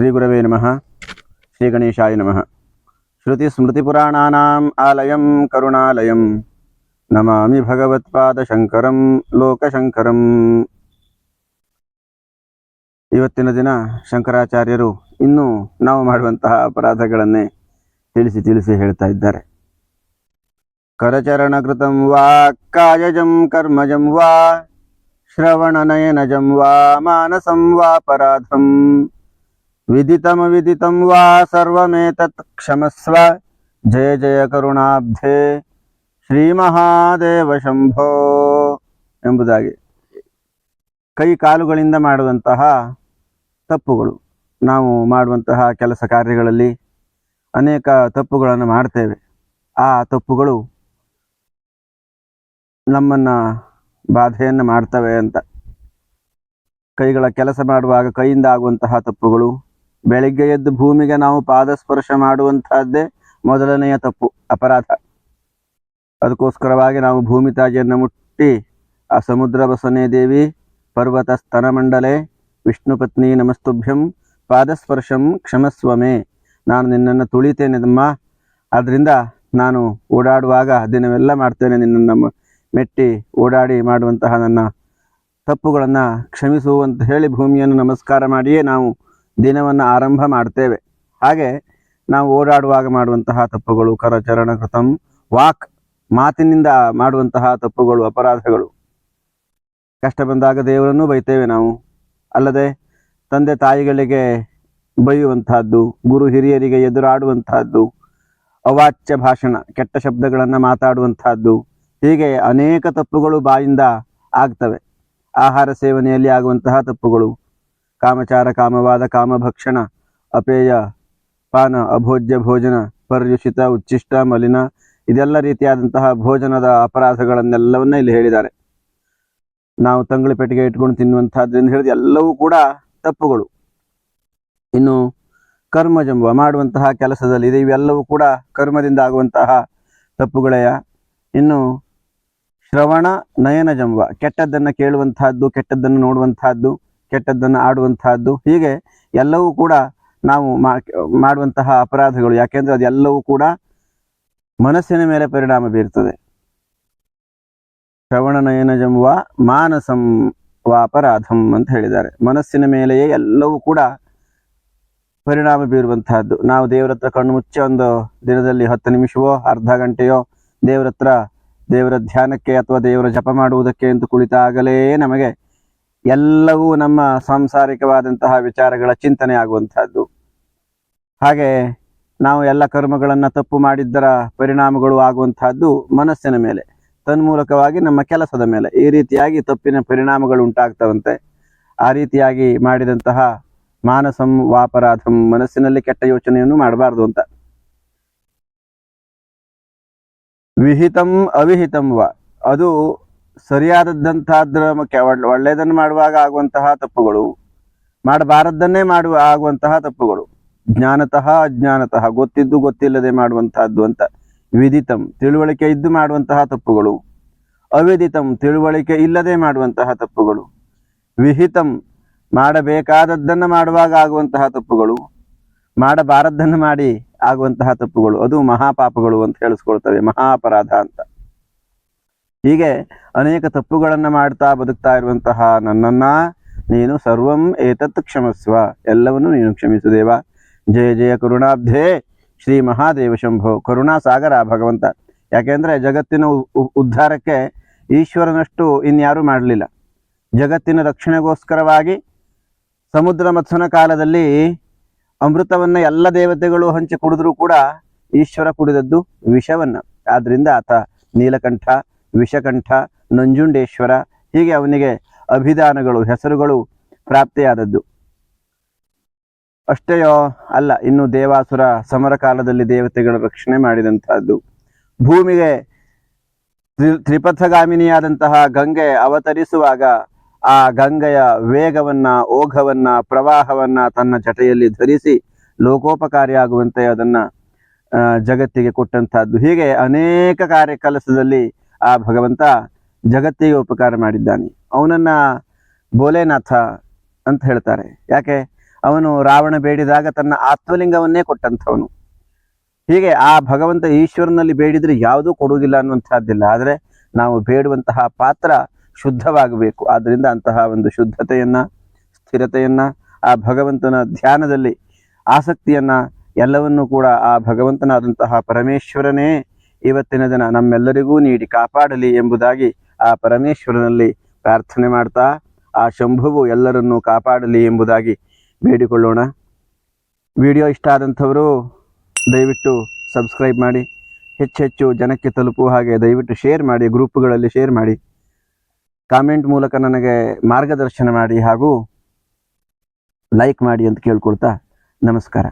ಶ್ರೀ ಗುರವೇ ನಮಃ. ಶ್ರೀ ಗಣೇಶಾಯ ನಮಃ. ಶ್ರುತಿ ಸ್ಮೃತಿಪುರಾಣಾನಾಂ ಆಲಯಂ ಕರುಣಾಲಯಂ ನಮಾಮಿ ಭಗವತ್ಪಾದಶಂಕರಂ ಲೋಕಶಂಕರಂ. ಇವತ್ತಿನ ದಿನ ಶಂಕರಾಚಾರ್ಯರು ಇನ್ನೂ ನಾವು ಮಾಡುವಂತಹ ಅಪರಾಧಗಳನ್ನೇ ತಿಳಿಸಿ ಹೇಳ್ತಾ ಇದ್ದಾರೆ. ಕರಚರಣಕೃತಂ ವಾ ಕಾಯಜಂ ಕರ್ಮಜಂ ವಾ ಶ್ರವಣನಯನಜಂ ವಾ ಮಾನಸಂ ವಾಪರಾಧಂ ವಿದಿತಂ ವಾ ಸರ್ವಮೇತತ್ ಕ್ಷಮಸ್ವ ಜಯ ಜಯ ಕರುಣಾಬ್ಧೇ ಶ್ರೀ ಮಹಾದೇವ ಶಂಭೋ ಎಂಬುದಾಗಿ ಕೈ ಕಾಲುಗಳಿಂದ ಮಾಡುವಂತಹ ತಪ್ಪುಗಳು. ನಾವು ಮಾಡುವಂತಹ ಕೆಲಸ ಕಾರ್ಯಗಳಲ್ಲಿ ಅನೇಕ ತಪ್ಪುಗಳನ್ನು ಮಾಡ್ತೇವೆ. ಆ ತಪ್ಪುಗಳು ನಮ್ಮನ್ನ ಬಾಧೆಯನ್ನು ಮಾಡ್ತವೆ ಅಂತ. ಕೈಗಳ ಕೆಲಸ ಮಾಡುವಾಗ ಕೈಯಿಂದ ಆಗುವಂತಹ ತಪ್ಪುಗಳು. ಬೆಳಿಗ್ಗೆ ಎದ್ದು ಭೂಮಿಗೆ ನಾವು ಪಾದಸ್ಪರ್ಶ ಮಾಡುವಂತಹದ್ದೇ ಮೊದಲನೆಯ ತಪ್ಪು, ಅಪರಾಧ. ಅದಕ್ಕೋಸ್ಕರವಾಗಿ ನಾವು ಭೂಮಿ ತಾಜಿಯನ್ನು ಮುಟ್ಟಿ ಆ ಸಮುದ್ರ ಬಸನೆ ದೇವಿ ಪರ್ವತ ಸ್ತನಮಂಡಲೆ ವಿಷ್ಣು ಪತ್ನಿ ನಮಸ್ತುಭ್ಯಂ ಪಾದಸ್ಪರ್ಶಂ ಕ್ಷಮಸ್ವಮೇ, ನಾನು ನಿನ್ನನ್ನು ತುಳಿತೇನೆದಮ್ಮ, ಆದ್ದರಿಂದ ನಾನು ಓಡಾಡುವಾಗ ದಿನವೆಲ್ಲ ಮಾಡ್ತೇನೆ, ನಿನ್ನನ್ನು ಮೆಟ್ಟಿ ಓಡಾಡಿ ಮಾಡುವಂತಹ ನನ್ನ ತಪ್ಪುಗಳನ್ನು ಕ್ಷಮಿಸು ಅಂತ ಹೇಳಿ ಭೂಮಿಯನ್ನು ನಮಸ್ಕಾರ ಮಾಡಿಯೇ ನಾವು ದಿನವನ್ನು ಆರಂಭ ಮಾಡ್ತೇವೆ. ಹಾಗೆ ನಾವು ಓಡಾಡುವಾಗ ಮಾಡುವಂತಹ ತಪ್ಪುಗಳು. ಕರಚರಣ ಕೃತಂ ವಾಕ್, ಮಾತಿನಿಂದ ಮಾಡುವಂತಹ ತಪ್ಪುಗಳು, ಅಪರಾಧಗಳು. ಕಷ್ಟ ಬಂದಾಗ ದೇವರನ್ನು ಬೈತೇವೆ ನಾವು. ಅಲ್ಲದೆ ತಂದೆ ತಾಯಿಗಳಿಗೆ ಬೈಯುವಂತಹದ್ದು, ಗುರು ಹಿರಿಯರಿಗೆ ಎದುರಾಡುವಂತಹದ್ದು, ಅವಾಚ್ಯ ಭಾಷಣ, ಕೆಟ್ಟ ಶಬ್ದಗಳನ್ನು ಮಾತಾಡುವಂತಹದ್ದು, ಹೀಗೆ ಅನೇಕ ತಪ್ಪುಗಳು ಬಾಯಿಂದ ಆಗ್ತವೆ. ಆಹಾರ ಸೇವನೆಯಲ್ಲಿ ಆಗುವಂತಹ ತಪ್ಪುಗಳು, ಕಾಮಚಾರ, ಕಾಮವಾದ, ಕಾಮಭಕ್ಷಣ, ಅಪೇಯ ಪಾನ, ಅಭೋಜ್ಯ ಭೋಜನ, ಪರ್ಯುಷಿತ, ಉಚ್ಚಿಷ್ಟ, ಮಲಿನ, ಇದೆಲ್ಲ ರೀತಿಯಾದಂತಹ ಭೋಜನದ ಅಪರಾಧಗಳನ್ನೆಲ್ಲವನ್ನ ಇಲ್ಲಿ ಹೇಳಿದ್ದಾರೆ. ನಾವು ತಂಗುಳಿ ಪೆಟ್ಟಿಗೆ ಇಟ್ಕೊಂಡು ತಿನ್ನುವಂತಹದ್ರಿಂದ ಹಿಡಿದು ಎಲ್ಲವೂ ಕೂಡ ತಪ್ಪುಗಳು. ಇನ್ನು ಕರ್ಮಜಂಬ, ಮಾಡುವಂತಹ ಕೆಲಸದಲ್ಲಿ ಇದೆ, ಇವೆಲ್ಲವೂ ಕೂಡ ಕರ್ಮದಿಂದ ಆಗುವಂತಹ ತಪ್ಪುಗಳೆಯ. ಇನ್ನು ಶ್ರವಣ ನಯನ ಜಂಬ, ಕೆಟ್ಟದ್ದನ್ನು ಕೇಳುವಂತಹದ್ದು, ಕೆಟ್ಟದ್ದನ್ನು ನೋಡುವಂತಹದ್ದು, ಕೆಟ್ಟದ್ದನ್ನು ಆಡುವಂತಹದ್ದು, ಹೀಗೆ ಎಲ್ಲವೂ ಕೂಡ ನಾವು ಮಾಡುವಂತಹ ಅಪರಾಧಗಳು. ಯಾಕೆಂದ್ರೆ ಅದೆಲ್ಲವೂ ಕೂಡ ಮನಸ್ಸಿನ ಮೇಲೆ ಪರಿಣಾಮ ಬೀರ್ತದೆ. ಶ್ರವಣ ನಯನ ಜಂಬ ಮಾನಸಂ ವಾಪರಾಧಂ ಅಂತ ಹೇಳಿದ್ದಾರೆ. ಮನಸ್ಸಿನ ಮೇಲೆಯೇ ಎಲ್ಲವೂ ಕೂಡ ಪರಿಣಾಮ ಬೀರುವಂತಹದ್ದು. ನಾವು ದೇವರ ಹತ್ರ ಕಣ್ಣು ಮುಚ್ಚಿ ಒಂದು ದಿನದಲ್ಲಿ 10 ನಿಮಿಷವೋ ಅರ್ಧ ಗಂಟೆಯೋ ದೇವರ ಧ್ಯಾನಕ್ಕೆ ಅಥವಾ ದೇವರ ಜಪ ಮಾಡುವುದಕ್ಕೆ ಅಂತ ಕುಳಿತಾಗಲೇ ನಮಗೆ ಎಲ್ಲವೂ ನಮ್ಮ ಸಾಂಸಾರಿಕವಾದಂತಹ ವಿಚಾರಗಳ ಚಿಂತನೆ ಆಗುವಂತಹದ್ದು. ಹಾಗೆ ನಾವು ಎಲ್ಲ ಕರ್ಮಗಳನ್ನು ತಪ್ಪು ಮಾಡಿದ್ದರ ಪರಿಣಾಮಗಳು ಆಗುವಂತಹದ್ದು ಮನಸ್ಸಿನ ಮೇಲೆ, ತನ್ಮೂಲಕವಾಗಿ ನಮ್ಮ ಕೆಲಸದ ಮೇಲೆ. ಈ ರೀತಿಯಾಗಿ ತಪ್ಪಿನ ಪರಿಣಾಮಗಳು ಉಂಟಾಗ್ತವಂತೆ. ಆ ರೀತಿಯಾಗಿ ಮಾಡಿದಂತಹ ಮಾನಸಂ ವಾಪರಾಧಂ, ಮನಸ್ಸಿನಲ್ಲಿ ಕೆಟ್ಟ ಯೋಚನೆಯನ್ನು ಮಾಡಬಾರ್ದು ಅಂತ. ವಿಹಿತಂ ಅವಿಹಿತಂ ವ, ಅದು ಸರಿಯಾದದ್ದಂತಹದ್ರ ಒಳ್ಳೆಯದನ್ನು ಮಾಡುವಾಗ ಆಗುವಂತಹ ತಪ್ಪುಗಳು, ಮಾಡಬಾರದನ್ನೇ ಆಗುವಂತಹ ತಪ್ಪುಗಳು. ಜ್ಞಾನತಃ ಅಜ್ಞಾನತಃ, ಗೊತ್ತಿದ್ದು ಗೊತ್ತಿಲ್ಲದೆ ಮಾಡುವಂತಹದ್ದು ಅಂತ. ವಿದಿತಂ, ತಿಳುವಳಿಕೆ ಇದ್ದು ಮಾಡುವಂತಹ ತಪ್ಪುಗಳು. ಅವಿದಿತಂ, ತಿಳುವಳಿಕೆ ಇಲ್ಲದೆ ಮಾಡುವಂತಹ ತಪ್ಪುಗಳು. ವಿಹಿತಂ, ಮಾಡಬೇಕಾದದ್ದನ್ನು ಮಾಡುವಾಗ ಆಗುವಂತಹ ತಪ್ಪುಗಳು, ಮಾಡಬಾರದ್ದನ್ನು ಮಾಡಿ ಆಗುವಂತಹ ತಪ್ಪುಗಳು. ಅದು ಮಹಾಪಾಪಗಳು ಅಂತ ಹೇಳಿಸ್ಕೊಳ್ತವೆ, ಮಹಾಪರಾಧ ಅಂತ. ಹೀಗೆ ಅನೇಕ ತಪ್ಪುಗಳನ್ನು ಮಾಡ್ತಾ ಬದುಕ್ತಾ ಇರುವಂತಹ ನನ್ನನ್ನ ನೀನು ಸರ್ವಂ ಏತತ್ ಕ್ಷಮಸ್ವ, ಎಲ್ಲವನ್ನು ನೀನು ಕ್ಷಮಿಸು ದೇವ. ಜಯ ಜಯ ಕರುಣಾಬ್ಧೇ ಶ್ರೀ ಮಹಾದೇವ ಶಂಭೋ, ಕರುಣಾ ಸಾಗರ ಭಗವಂತ. ಯಾಕೆಂದ್ರೆ ಜಗತ್ತಿನ ಉದ್ಧಾರಕ್ಕೆ ಈಶ್ವರನಷ್ಟು ಇನ್ಯಾರೂ ಮಾಡಲಿಲ್ಲ. ಜಗತ್ತಿನ ರಕ್ಷಣೆಗೋಸ್ಕರವಾಗಿ ಸಮುದ್ರ ಮಥನ ಕಾಲದಲ್ಲಿ ಅಮೃತವನ್ನ ಎಲ್ಲ ದೇವತೆಗಳು ಹಂಚಿ ಕುಡಿದ್ರೂ ಕೂಡ ಈಶ್ವರ ಕುಡಿದದ್ದು ವಿಷವನ್ನ. ಆದ್ರಿಂದ ಆತ ನೀಲಕಂಠ, ವಿಷಕಂಠ, ನಂಜುಂಡೇಶ್ವರ, ಹೀಗೆ ಅವನಿಗೆ ಅಭಿಧಾನಗಳು, ಹೆಸರುಗಳು ಪ್ರಾಪ್ತಿಯಾದದ್ದು. ಅಷ್ಟೇಯೋ ಅಲ್ಲ, ಇನ್ನು ದೇವಾಸುರ ಸಮರ ಕಾಲದಲ್ಲಿ ದೇವತೆಗಳ ರಕ್ಷಣೆ ಮಾಡಿದಂತಹದ್ದು. ಭೂಮಿಗೆ ತ್ರಿಪಥಗಾಮಿನಿಯಾದಂತಹ ಗಂಗೆ ಅವತರಿಸುವಾಗ ಆ ಗಂಗೆಯ ವೇಗವನ್ನ, ಓಘವನ್ನ, ಪ್ರವಾಹವನ್ನ ತನ್ನ ಜಟೆಯಲ್ಲಿ ಧರಿಸಿ ಲೋಕೋಪಕಾರಿಯಾಗುವಂತೆ ಅದನ್ನ ಜಗತ್ತಿಗೆ ಕೊಟ್ಟಂತಹದ್ದು. ಹೀಗೆ ಅನೇಕ ಕೆಲಸದಲ್ಲಿ ಆ ಭಗವಂತ ಜಗತ್ತಿಗೆ ಉಪಕಾರ ಮಾಡಿದ್ದಾನೆ. ಅವನನ್ನ ಭೋಲೆನಾಥ ಅಂತ ಹೇಳ್ತಾರೆ. ಯಾಕೆ? ಅವನು ರಾವಣ ಬೇಡಿದಾಗ ತನ್ನ ಆತ್ಮಲಿಂಗವನ್ನೇ ಕೊಟ್ಟಂಥವನು. ಹೀಗೆ ಆ ಭಗವಂತ ಈಶ್ವರನಲ್ಲಿ ಬೇಡಿದರೆ ಯಾವುದೂ ಕೊಡುವುದಿಲ್ಲ ಅನ್ನುವಂಥದ್ದಿಲ್ಲ. ಆದರೆ ನಾವು ಬೇಡುವಂತಹ ಪಾತ್ರ ಶುದ್ಧವಾಗಬೇಕು. ಆದ್ದರಿಂದ ಅಂತಹ ಒಂದು ಶುದ್ಧತೆಯನ್ನ, ಸ್ಥಿರತೆಯನ್ನ, ಆ ಭಗವಂತನ ಧ್ಯಾನದಲ್ಲಿ ಆಸಕ್ತಿಯನ್ನ ಎಲ್ಲವನ್ನೂ ಕೂಡ ಆ ಭಗವಂತನಾದಂತಹ ಪರಮೇಶ್ವರನೇ ಇವತ್ತಿನ ದಿನ ನಮ್ಮೆಲ್ಲರಿಗೂ ನೀಡಿ ಕಾಪಾಡಲಿ ಎಂಬುದಾಗಿ ಆ ಪರಮೇಶ್ವರನಲ್ಲಿ ಪ್ರಾರ್ಥನೆ ಮಾಡ್ತಾ ಆ ಶಂಭುವು ಎಲ್ಲರನ್ನೂ ಕಾಪಾಡಲಿ ಎಂಬುದಾಗಿ ಬೇಡಿಕೊಳ್ಳೋಣ. ವಿಡಿಯೋ ಇಷ್ಟ ಆದಂಥವರು ದಯವಿಟ್ಟು ಸಬ್ಸ್ಕ್ರೈಬ್ ಮಾಡಿ, ಹೆಚ್ಚೆಚ್ಚು ಜನಕ್ಕೆ ತಲುಪುವ ಹಾಗೆ ದಯವಿಟ್ಟು ಶೇರ್ ಮಾಡಿ, ಗ್ರೂಪ್ಗಳಲ್ಲಿ ಶೇರ್ ಮಾಡಿ, ಕಾಮೆಂಟ್ ಮೂಲಕ ನನಗೆ ಮಾರ್ಗದರ್ಶನ ಮಾಡಿ ಹಾಗೂ ಲೈಕ್ ಮಾಡಿ ಅಂತ ಕೇಳ್ಕೊಳ್ತಾ ನಮಸ್ಕಾರ.